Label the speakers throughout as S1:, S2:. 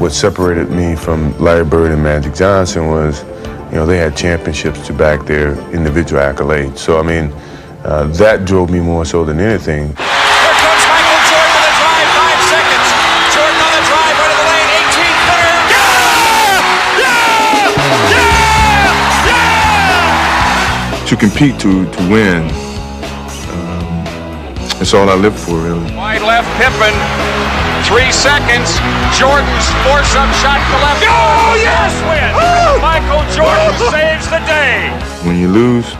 S1: what separated me from Larry Bird and Magic Johnson was, you know, they had championships to back their individual accolades. So, I mean, that drove me more so than anything.
S2: Here comes Michael Jordan with a drive, 5 seconds. Jordan on the drive, right of the lane, 18-footer. Yeah!
S1: To compete, to win, that's all I live for, really.
S2: Wide left, Pippen, 3 seconds. Jordan's force-up shot to left. Oh, yes! Win! Michael Jordan saves the day.
S1: When you lose,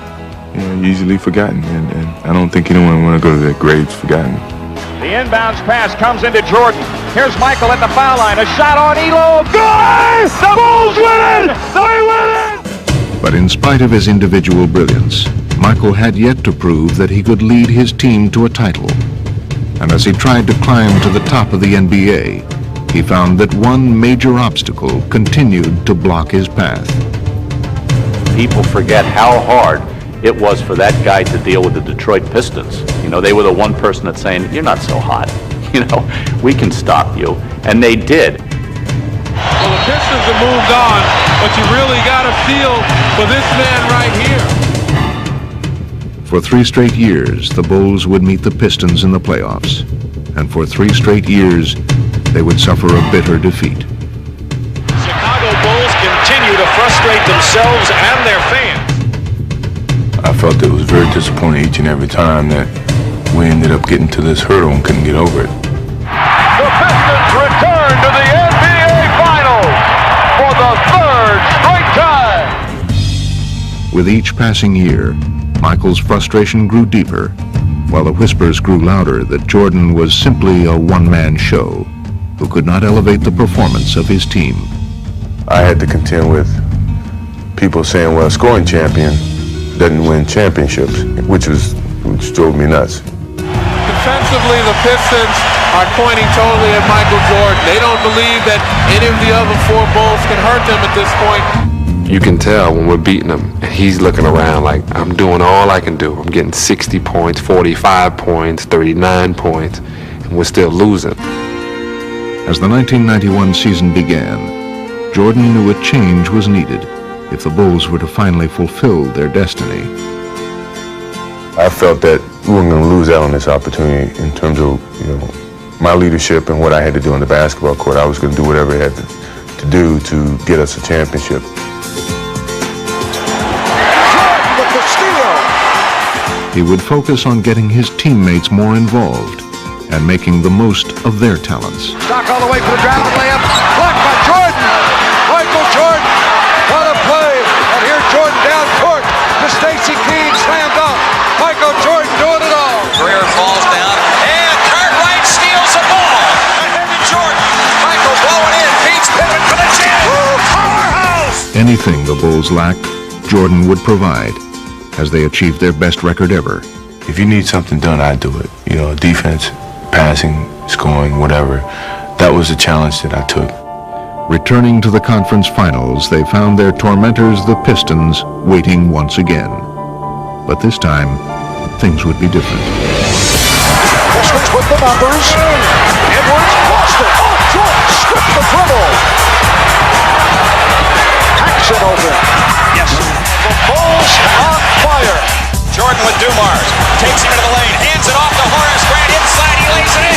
S1: you know, you're easily forgotten, and I don't think anyone want to go to their graves forgotten.
S2: The inbounds pass comes into Jordan. Here's Michael at the foul line. A shot on Elo. Good! The Bulls win it! They win it!
S3: But in spite of his individual brilliance, Michael had yet to prove that he could lead his team to a title. And as he tried to climb to the top of the NBA, he found that one major obstacle continued to block his path.
S4: People forget how hard it was for that guy to deal with the Detroit Pistons. You know, they were the one person that's saying, you're not so hot. You know, we can stop you. And they did.
S5: Well, the Pistons have moved on, but you really got a feel for this man right here.
S3: For 3 straight years, the Bulls would meet the Pistons in the playoffs. And for 3 straight years, they would suffer a bitter defeat.
S2: Chicago Bulls continue to frustrate themselves and their fans.
S1: I felt that it was very disappointing each and every time that we ended up getting to this hurdle and couldn't get over it.
S2: The Pistons return to the NBA Finals for the 3rd straight time.
S3: With each passing year, Michael's frustration grew deeper, while the whispers grew louder that Jordan was simply a one-man show who could not elevate the performance of his team.
S1: I had to contend with people saying, well, a scoring champion doesn't win championships, which drove me nuts.
S5: Defensively, the Pistons are pointing totally at Michael Jordan. They don't believe that any of the other 4 Bulls can hurt them at this point.
S6: You can tell when we're beating him, and he's looking around like, I'm doing all I can do. I'm getting 60 points, 45 points, 39 points, and we're still losing.
S3: As the 1991 season began, Jordan knew a change was needed if the Bulls were to finally fulfill their destiny.
S1: I felt that we weren't going to lose out on this opportunity in terms of, you know, my leadership and what I had to do on the basketball court. I was going to do whatever I had to do to get us a championship.
S3: He would focus on getting his teammates more involved and making the most of their talents.
S2: Stock all the way for the driving layup. Blocked by Jordan. Michael Jordan. What a play. And here's Jordan down court to Stacey Keene. Slammed up. Michael Jordan doing it all. Greer falls down. And Cartwright steals the ball. Ahead to Jordan. Michael blowing in. Beats Pippen for the chin. Powerhouse.
S3: Anything the Bulls lacked, Jordan would provide as they achieved their best record ever.
S1: If you need something done, I do it. You know, defense, passing, scoring, whatever. That was a challenge that I took.
S3: Returning to the conference finals, they found their tormentors, the Pistons, waiting once again. But this time, things would be different.
S2: Pistons with the numbers. Edwards lost it. Oh, Jordan stripped the dribble. Hacks it open. Yes. The Bulls on fire. Jordan with Dumars. Takes him into the lane. Hands it off to Horace Grant. Inside, he lays it in.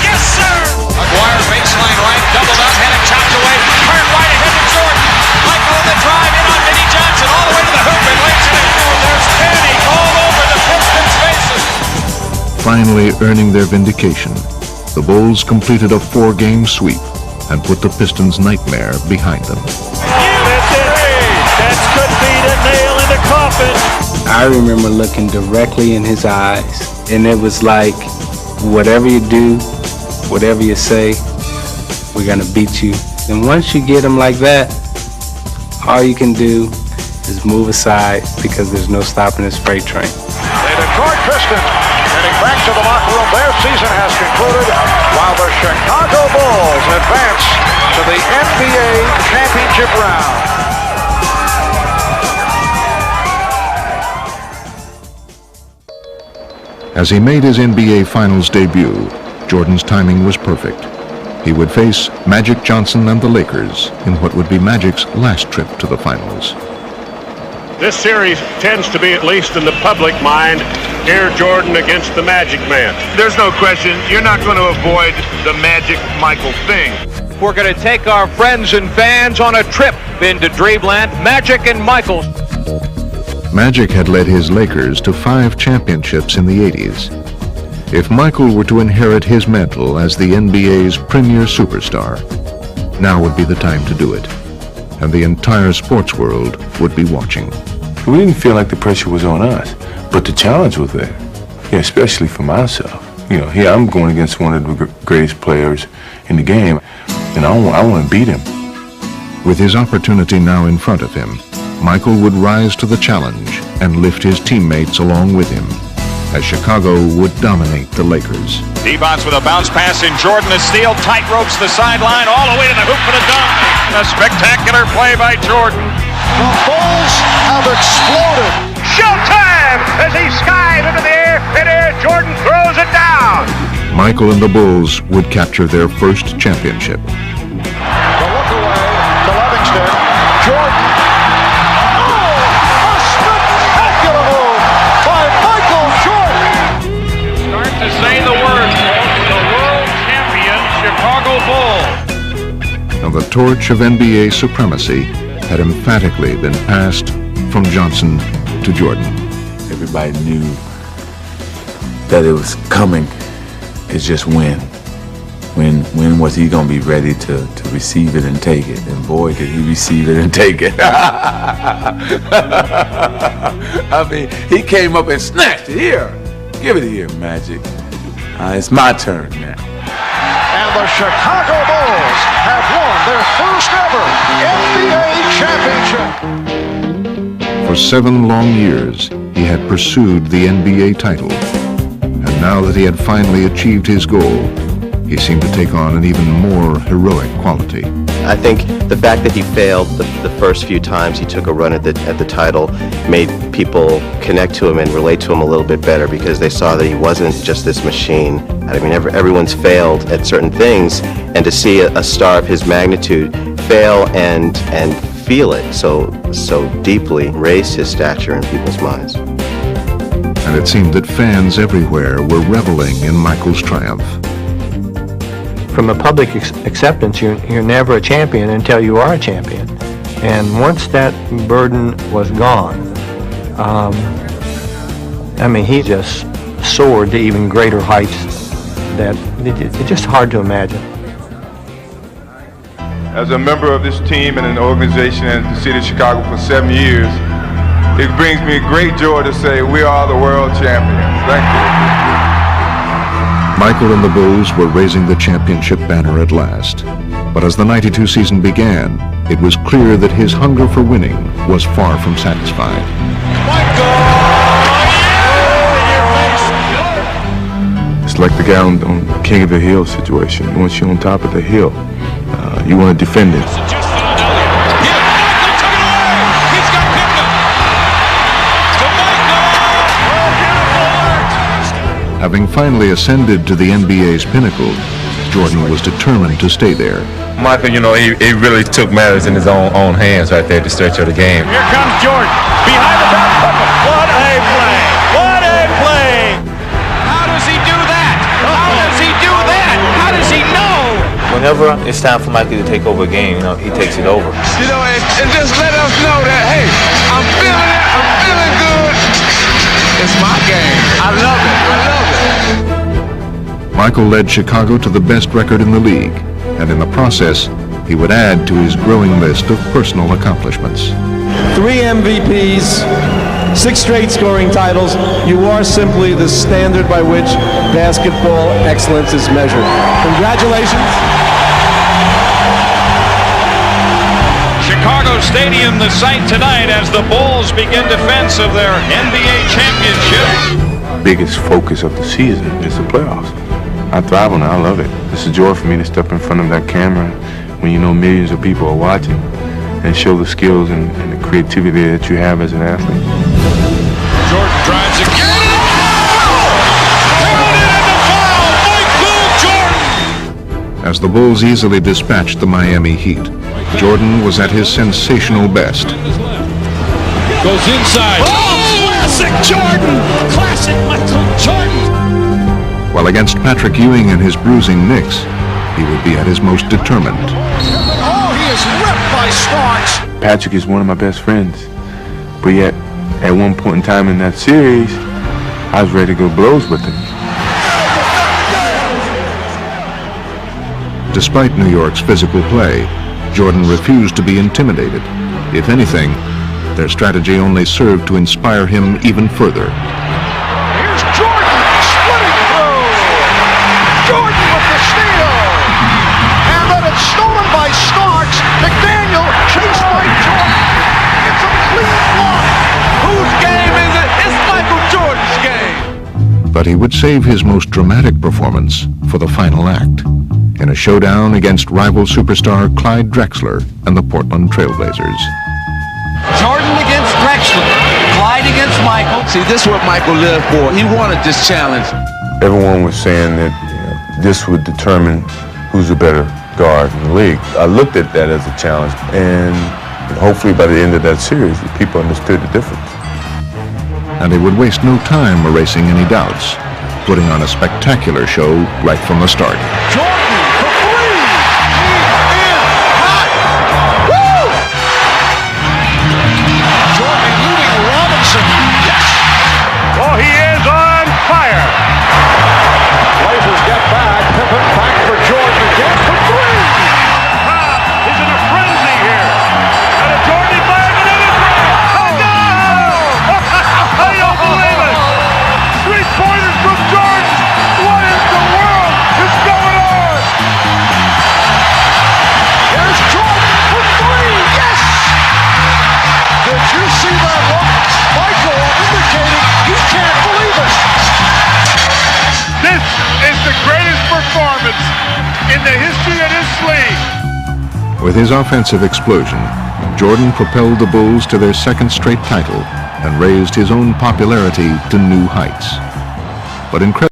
S2: Yes, sir. McGuire baseline right. Doubled up. Had it chopped away. Cartwright ahead to Jordan. Michael in the drive. In on Vinnie Johnson. All the way to the hoop and lays it in. There's panic all over the Pistons' faces.
S3: Finally earning their vindication, the Bulls completed a 4-game sweep and put the Pistons' nightmare behind them.
S2: That could be the nail in the coffin.
S7: I remember looking directly in his eyes, and it was like, whatever you do, whatever you say, we're gonna beat you. And once you get him like that, all you can do is move aside because there's no stopping this freight train.
S2: The Detroit Pistons heading back to the locker room. Their season has concluded while the Chicago Bulls advance to the NBA championship round.
S3: As he made his NBA Finals debut, Jordan's timing was perfect. he would face Magic Johnson and the Lakers in what would be Magic's last trip to the finals.
S8: This series tends to be, at least in the public mind, Air Jordan against the Magic Man.
S9: There's no question, you're not going to avoid the Magic Michael thing.
S2: We're going to take our friends and fans on a trip into Dreamland. Magic and Michael.
S3: Magic had led his Lakers to 5 championships in the 80s. If Michael were to inherit his mantle as the NBA's premier superstar, now would be the time to do it. And the entire sports world would be watching.
S1: We didn't feel like the pressure was on us, but the challenge was there, especially for myself. Here I'm going against one of the greatest players in the game, and I want to beat him.
S3: With his opportunity now in front of him, Michael would rise to the challenge and lift his teammates along with him, as Chicago would dominate the Lakers.
S2: Devon's with a bounce pass in Jordan, the steal, tight ropes the sideline, all the way to the hoop for the dunk. A spectacular play by Jordan.
S10: The Bulls have exploded.
S9: Showtime as he skies into the air, and Air Jordan throws it down.
S3: Michael and the Bulls would capture their first championship.
S10: The look away to Livingston. Jordan. Oh, a spectacular move by Michael Jordan.
S2: Start to say the words, the world champion Chicago Bulls.
S3: Now the torch of NBA supremacy had emphatically been passed from Johnson to Jordan.
S11: Everybody knew that it was coming. It's just when. When was he going to be ready to receive it and take it? And boy, did he receive it and take it. I mean, he came up and snatched it. Here, give it here, Magic. It's my turn now.
S10: And the Chicago Bulls have won their first ever NBA championship.
S3: For 7 long years, he had pursued the NBA title. And now that he had finally achieved his goal, he seemed to take on an even more heroic quality.
S12: I think the fact that he failed the first few times he took a run at the title made people connect to him and relate to him a little bit better, because they saw that he wasn't just this machine. I mean, everyone's failed at certain things, and to see a star of his magnitude fail and feel it so deeply raised his stature in people's minds.
S3: And it seemed that fans everywhere were reveling in Michael's triumph.
S13: From a public acceptance, you're never a champion until you are a champion. And once that burden was gone, I mean, he just soared to even greater heights that it's just hard to imagine.
S9: As a member of this team and an organization in the city of Chicago for 7 years, it brings me great joy to say we are the world champions. Thank you.
S3: Michael and the Bulls were raising the championship banner at last. But as the '92 season began, it was clear that his hunger for winning was far from satisfied.
S1: It's like the guy on King of the Hill situation. Once you're on top of the hill, you want to defend it.
S3: Having finally ascended to the NBA's pinnacle, Jordan was determined to stay there.
S14: Michael, he really took matters in his own hands right there at the stretch of the game.
S2: Here comes Jordan, behind the back. What a play! What a play! How does he do that? How does he do that? How does he know?
S15: Whenever it's time for Michael to take over a game, he takes it over.
S9: And just let us know that, hey, I'm feeling it, I'm feeling good. It's my game. I love it.
S3: Michael led Chicago to the best record in the league, and in the process, he would add to his growing list of personal accomplishments.
S16: 3 MVPs, 6 straight scoring titles. You are simply the standard by which basketball excellence is measured. Congratulations.
S2: Chicago Stadium, the site tonight as the Bulls begin defense of their NBA championship.
S1: Biggest focus of the season is the playoffs. I thrive on it. I love it. It's a joy for me to step in front of that camera when you know millions of people are watching and show the skills and the creativity that you have as an athlete.
S2: Jordan drives again. Counted in the foul. Michael Jordan.
S3: As the Bulls easily dispatched the Miami Heat, Jordan was at his sensational best.
S17: Goes inside. Oh, classic Jordan! Classic Michael Jordan!
S3: While against Patrick Ewing and his bruising Knicks, he would be at his most determined.
S17: Oh, he is ripped by Starks!
S14: Patrick is one of my best friends, but yet at one point in time in that series, I was ready to go blows with him.
S3: Despite New York's physical play, Jordan refused to be intimidated. If anything, their strategy only served to inspire him even further.
S17: Here's Jordan splitting through! Jordan with the steal! And then it's stolen by Starks. McDaniel chased by Jordan. It's a clean block. Whose game is it? It's Michael Jordan's game.
S3: But he would save his most dramatic performance for the final act, in a showdown against rival superstar Clyde Drexler and the Portland Trailblazers.
S18: Jordan against Drexler, Clyde against Michael.
S19: See, this is what Michael lived for. He wanted this challenge.
S1: Everyone was saying that this would determine who's a better guard in the league. I looked at that as a challenge, and hopefully by the end of that series, people understood the difference.
S3: And they would waste no time erasing any doubts, putting on a spectacular show right from the start.
S17: Jordan for three. He is hot. Woo! Jordan eluding Robinson. Yes.
S8: Oh, he is on fire.
S10: Blazers get back. Pippen back for Jordan again for three.
S8: He's in a frenzy here. And a Jordan back and then a three. Oh, no! I don't believe it. 3-pointers from Jordan. What in the world is going on?
S17: Here's Jordan for three. Yes. Did you see that look? Michael indicating he can't believe it.
S8: This is the greatest performance in the history of this league.
S3: With his offensive explosion, Jordan propelled the Bulls to their second straight title and raised his own popularity to new heights. But incredible